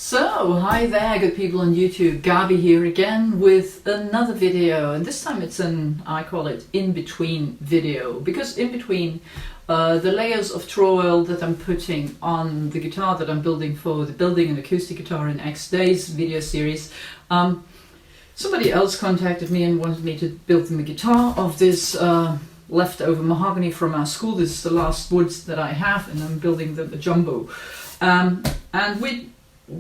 So, hi there good people on YouTube, Gabi here again with another video, and this time it's I call it in-between video, because in between the layers of trowel that I'm putting on the guitar that I'm building for the Building an Acoustic Guitar in X Days video series, somebody else contacted me and wanted me to build them a guitar of this leftover mahogany from our school. This is the last woods that I have, and I'm building them a jumbo. And we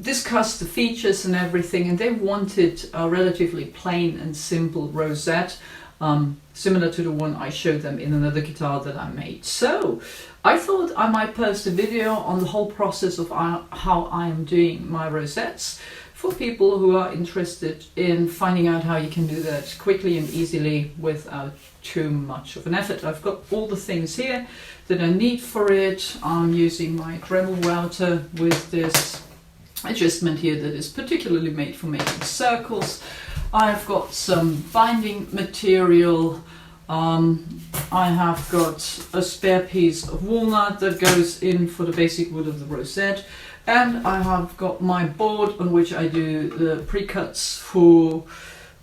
discussed the features and everything, and they wanted a relatively plain and simple rosette, similar to the one I showed them in another guitar that I made. So I thought I might post a video on the whole process of how I am doing my rosettes for people who are interested in finding out how you can do that quickly and easily without too much of an effort. I've got all the things here that I need for it. I'm using my Dremel router with this adjustment here that is particularly made for making circles. I've got some binding material. I have got a spare piece of walnut that goes in for the basic wood of the rosette, and I have got my board on which I do the pre-cuts for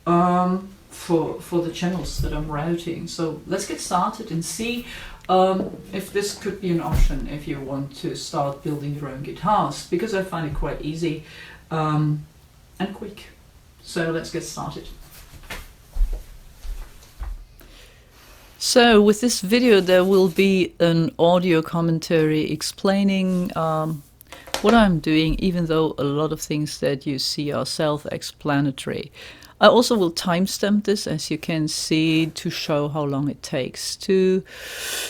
the channels that I'm routing. So let's get started and see if this could be an option if you want to start building your own guitars, because I find it quite easy and quick. So let's get started. So with this video there will be an audio commentary explaining what I'm doing, even though a lot of things that you see are self-explanatory. I also will timestamp this, as you can see, to show how long it takes to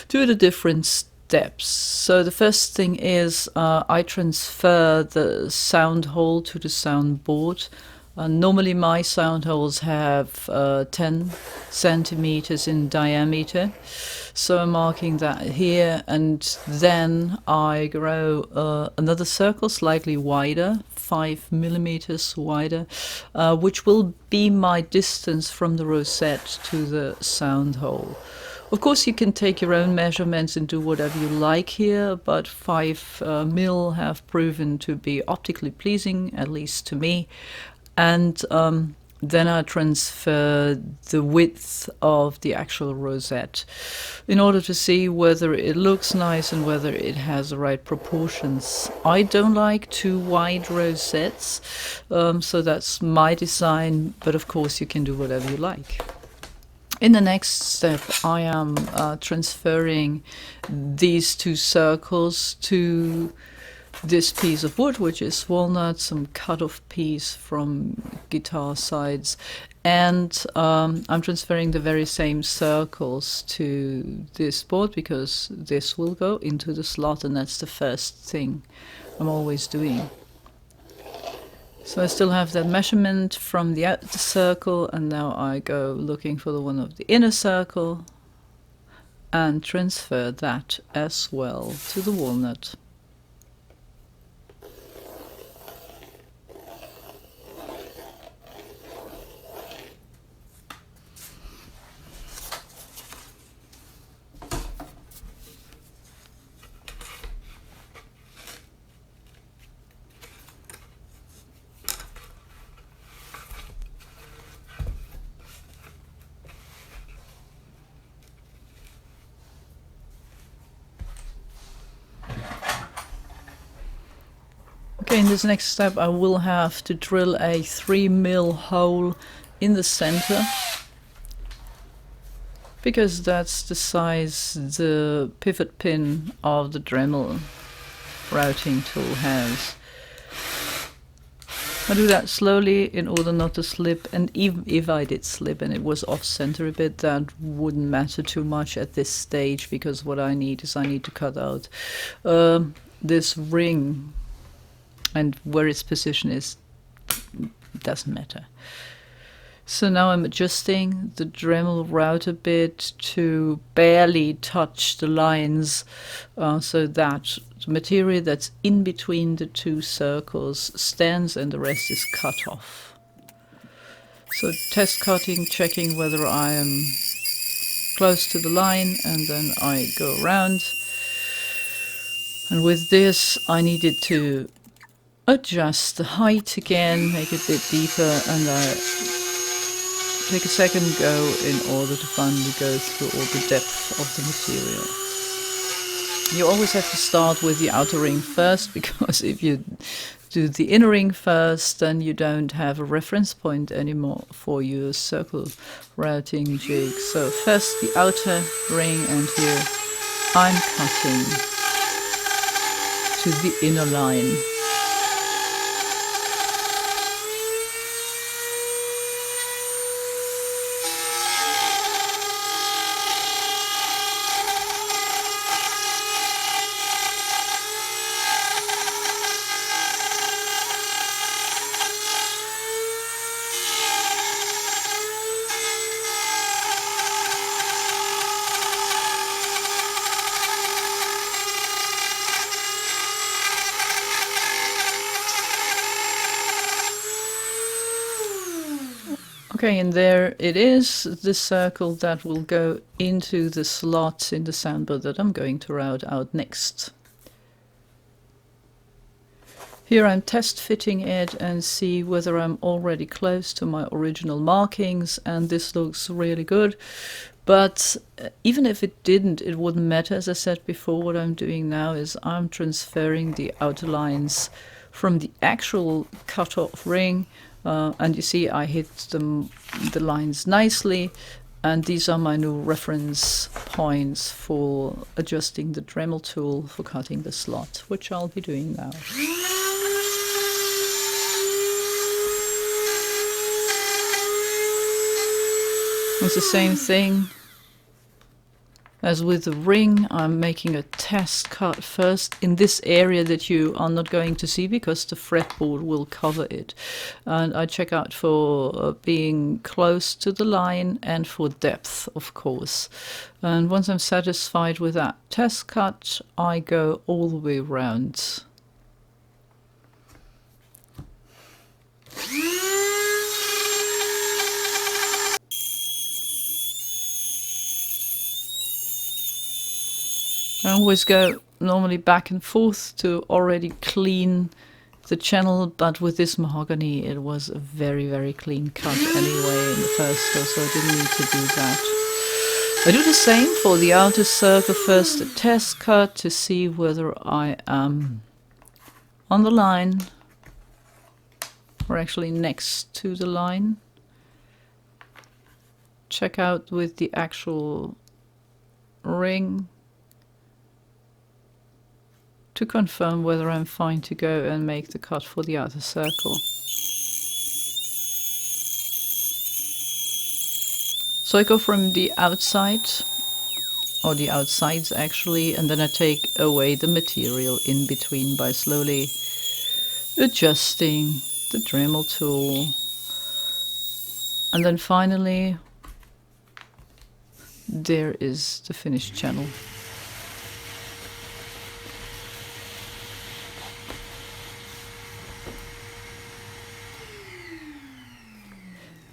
do the different steps. So the first thing is I transfer the sound hole to the sound board. Normally my sound holes have 10 centimeters in diameter, so I'm marking that here, and then I grow another circle slightly wider, 5 millimeters wider, which will be my distance from the rosette to the sound hole. Of course you can take your own measurements and do whatever you like here, but 5 mil have proven to be optically pleasing, at least to me. And then I transfer the width of the actual rosette in order to see whether it looks nice and whether it has the right proportions. I don't like too wide rosettes, so that's my design, but of course you can do whatever you like. In the next step I am transferring these 2 circles to this piece of wood, which is walnut, some cut-off piece from guitar sides, and I'm transferring the very same circles to this board because this will go into the slot, and that's the first thing I'm always doing. So I still have that measurement from the outer circle, and now I go looking for the one of the inner circle and transfer that as well to the walnut. Okay, in this next step I will have to drill a 3 mil hole in the center, because that's the size the pivot pin of the Dremel routing tool has. I do that slowly in order not to slip, and even if I did slip and it was off center a bit, that wouldn't matter too much at this stage, because what I need to cut out this ring, and where its position is doesn't matter. So now I'm adjusting the Dremel router bit to barely touch the lines, so that the material that's in between the 2 circles stands and the rest is cut off. So test cutting, checking whether I am close to the line, and then I go around. And with this I needed to adjust the height again, make it a bit deeper, and take a second go in order to finally go through all the depth of the material. You always have to start with the outer ring first, because if you do the inner ring first, then you don't have a reference point anymore for your circle routing jig. So first the outer ring, and here I'm cutting to the inner line. Okay, and there it is, the circle that will go into the slot in the soundboard that I'm going to route out next. Here I'm test fitting it and see whether I'm already close to my original markings, and this looks really good. But even if it didn't, it wouldn't matter. As I said before, what I'm doing now is I'm transferring the outer lines from the actual cut-off ring, and you see I hit the lines nicely, and these are my new reference points for adjusting the Dremel tool for cutting the slot, which I'll be doing now. It's the same thing as with the ring. I'm making a test cut first in this area that you are not going to see because the fretboard will cover it. And I check out for being close to the line and for depth, of course. And once I'm satisfied with that test cut, I go all the way around. I always go normally back and forth to already clean the channel, but with this mahogany it was a very, very clean cut anyway in the first go, so I didn't need to do that. I do the same for the outer circle. First a test cut to see whether I am on the line or actually next to the line. Check out with the actual ring to confirm whether I'm fine to go and make the cut for the outer circle. So I go from the outside, or the outsides actually, and then I take away the material in between by slowly adjusting the Dremel tool. And then finally, there is the finished channel.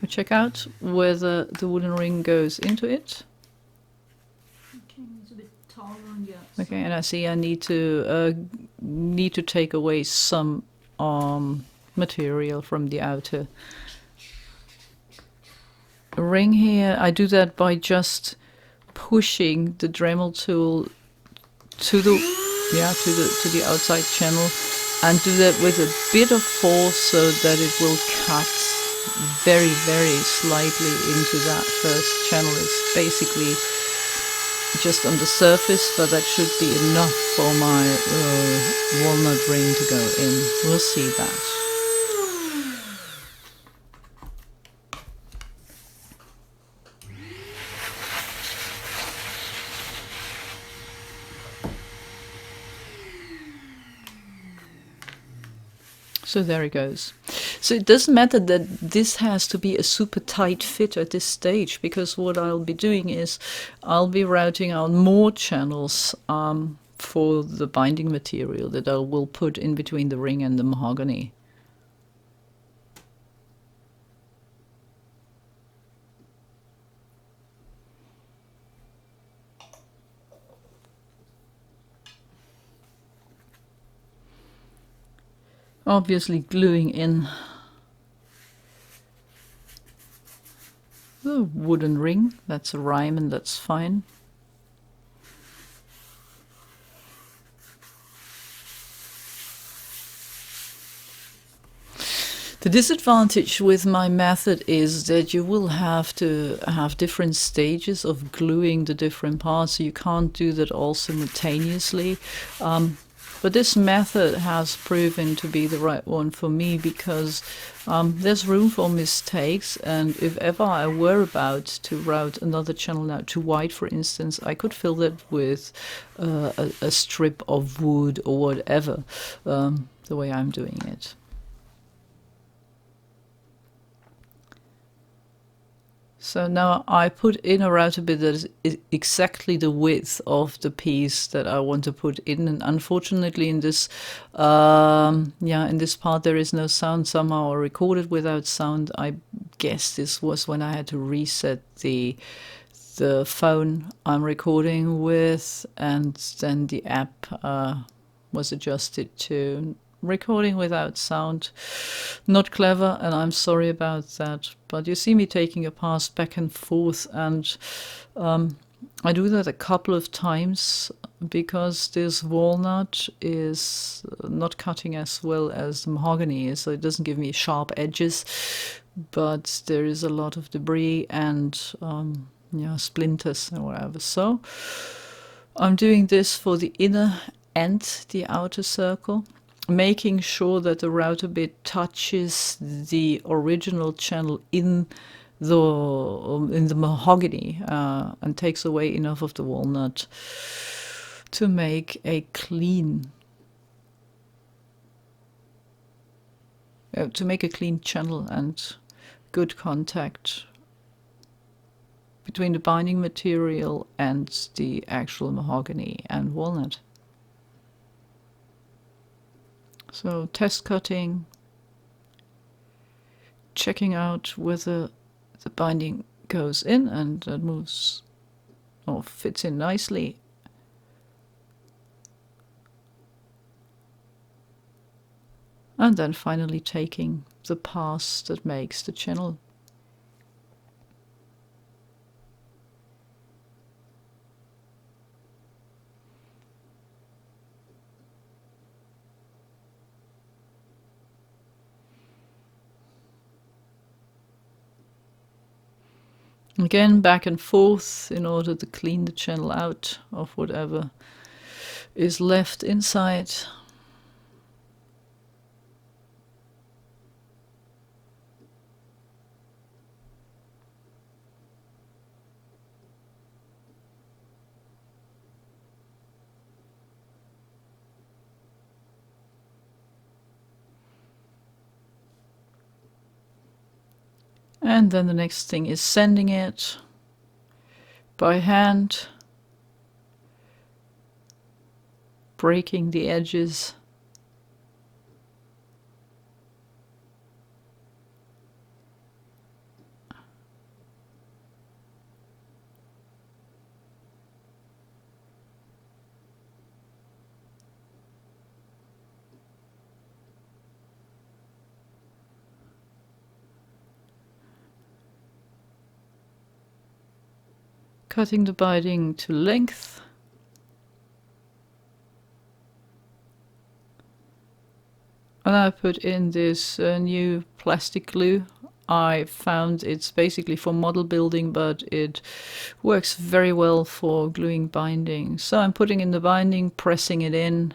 Check out whether the wooden ring goes into it. Okay, it's a bit taller on the outside. Okay, and I see I need to take away some material from the outer ring here. I do that by just pushing the Dremel tool to the outside channel, and do that with a bit of force so that it will cut very, very slightly into that first channel. It's basically just on the surface, but that should be enough for my walnut ring to go in. We'll see that. So there it goes. So it doesn't matter that this has to be a super tight fit at this stage, because what I'll be doing is I'll be routing out more channels for the binding material that I will put in between the ring and the mahogany. Obviously gluing in the wooden ring. That's a rhyme and that's fine. The disadvantage with my method is that you will have to have different stages of gluing the different parts, so you can't do that all simultaneously. But this method has proven to be the right one for me because there's room for mistakes, and if ever I were about to route another channel now too wide, for instance, I could fill that with a strip of wood or whatever, the way I'm doing it. So now I put in a router bit that is exactly the width of the piece that I want to put in, and unfortunately in this in this part there is no sound. Somehow I recorded without sound. I guess this was when I had to reset the phone I'm recording with, and then the app was adjusted to recording without sound. Not clever, and I'm sorry about that. But you see me taking a pass back and forth, and I do that a couple of times because this walnut is not cutting as well as the mahogany is, so it doesn't give me sharp edges, but there is a lot of debris and splinters and whatever. So I'm doing this for the inner and the outer circle, making sure that the router bit touches the original channel in the mahogany and takes away enough of the walnut to make a clean channel and good contact between the binding material and the actual mahogany and walnut. So test cutting, checking out whether the binding goes in and that moves or fits in nicely. And then finally taking the pass that makes the channel. Again, back and forth in order to clean the channel out of whatever is left inside. And then the next thing is sanding it by hand, breaking the edges. Cutting the binding to length. And I put in this new plastic glue. I found it's basically for model building, but it works very well for gluing binding. So I'm putting in the binding, pressing it in,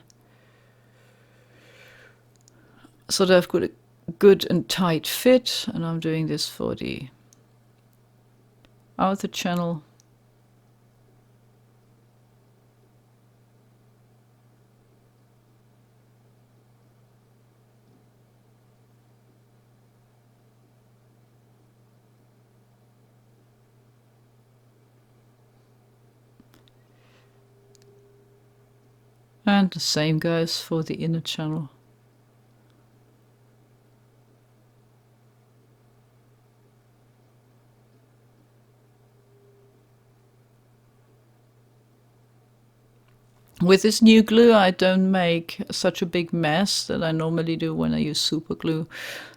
so that I've got a good and tight fit. And I'm doing this for the outer channel. And the same goes for the inner channel. With this new glue, I don't make such a big mess that I normally do when I use super glue,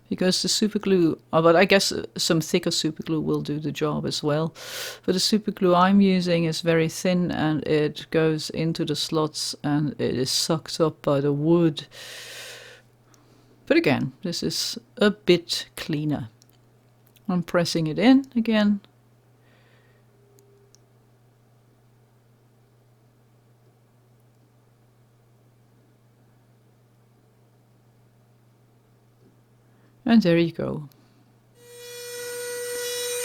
because the super glue, but I guess some thicker super glue will do the job as well. But the super glue I'm using is very thin and it goes into the slots and it is sucked up by the wood. But again, this is a bit cleaner. I'm pressing it in again. And there you go.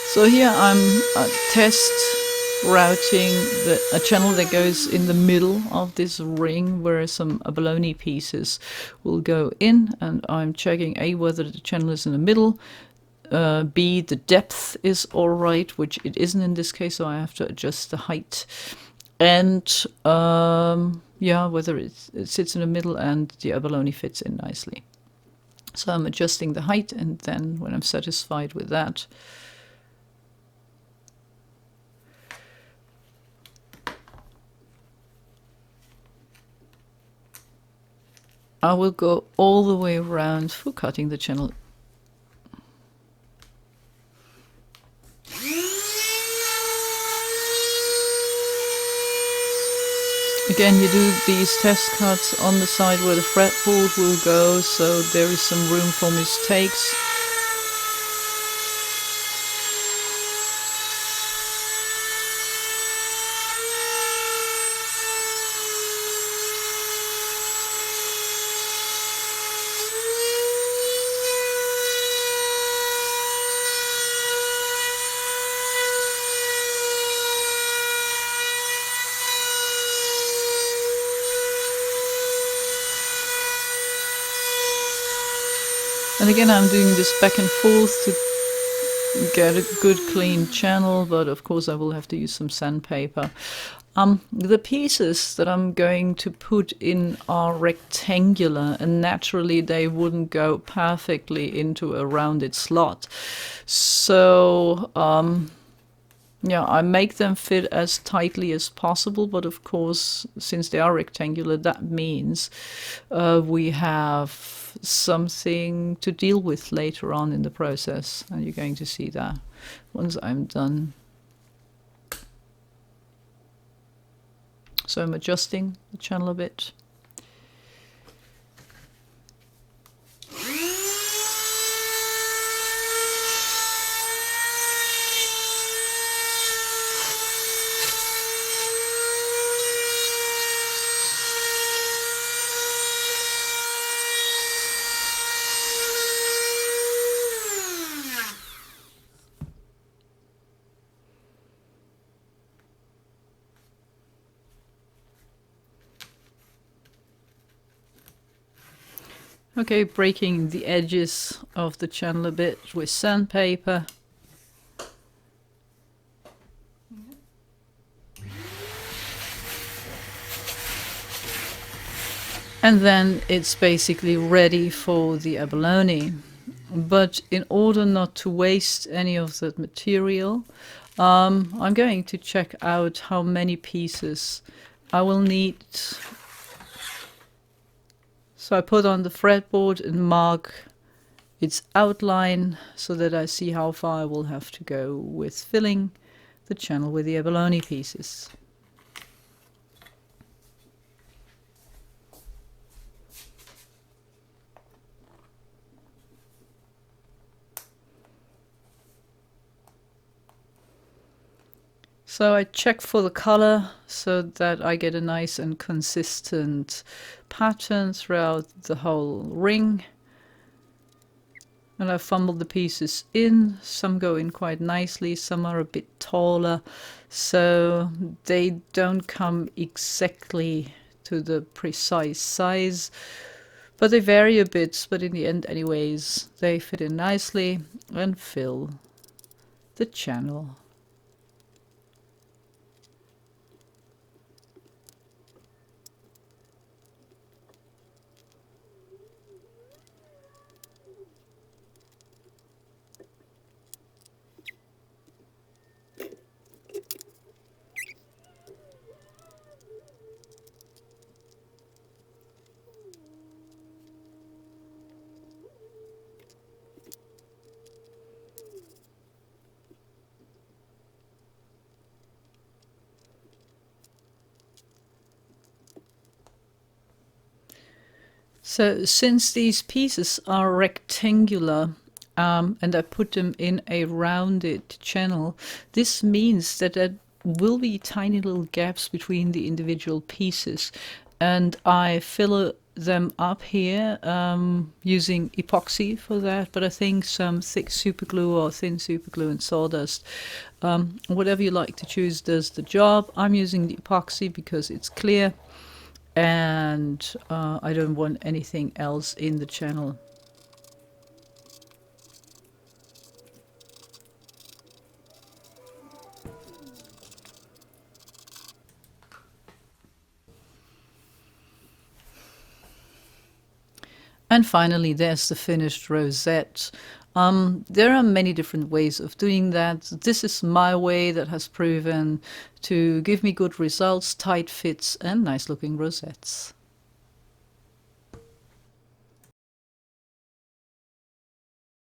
So here I'm test routing a channel that goes in the middle of this ring where some abalone pieces will go in, and I'm checking A, whether the channel is in the middle, B, the depth is alright, which it isn't in this case, so I have to adjust the height, and yeah, whether it sits in the middle and the abalone fits in nicely. So I'm adjusting the height, and then when I'm satisfied with that, I will go all the way around for cutting the channel. Again, you do these test cuts on the side where the fretboard will go, so there is some room for mistakes. And again, I'm doing this back and forth to get a good clean channel, but of course I will have to use some sandpaper. The pieces that I'm going to put in are rectangular, and naturally they wouldn't go perfectly into a rounded slot. So yeah, I make them fit as tightly as possible, but of course, since they are rectangular, that means we have something to deal with later on in the process, and you're going to see that once I'm done. So I'm adjusting the channel a bit. Okay, breaking the edges of the channel a bit with sandpaper. And then it's basically ready for the abalone. But in order not to waste any of that material, I'm going to check out how many pieces I will need. So I put on the fretboard and mark its outline so that I see how far I will have to go with filling the channel with the abalone pieces. So I check for the color so that I get a nice and consistent pattern throughout the whole ring. And I fumble the pieces in. Some go in quite nicely, some are a bit taller, so they don't come exactly to the precise size, but they vary a bit, but in the end anyways, they fit in nicely and fill the channel. So since these pieces are rectangular, and I put them in a rounded channel, this means that there will be tiny little gaps between the individual pieces. And I fill them up here using epoxy for that, but I think some thick super glue or thin super glue and sawdust, whatever you like to choose, does the job. I'm using the epoxy because it's clear, and I don't want anything else in the channel. And finally, there's the finished rosette. There are many different ways of doing that. This is my way that has proven to give me good results, tight fits, and nice looking rosettes.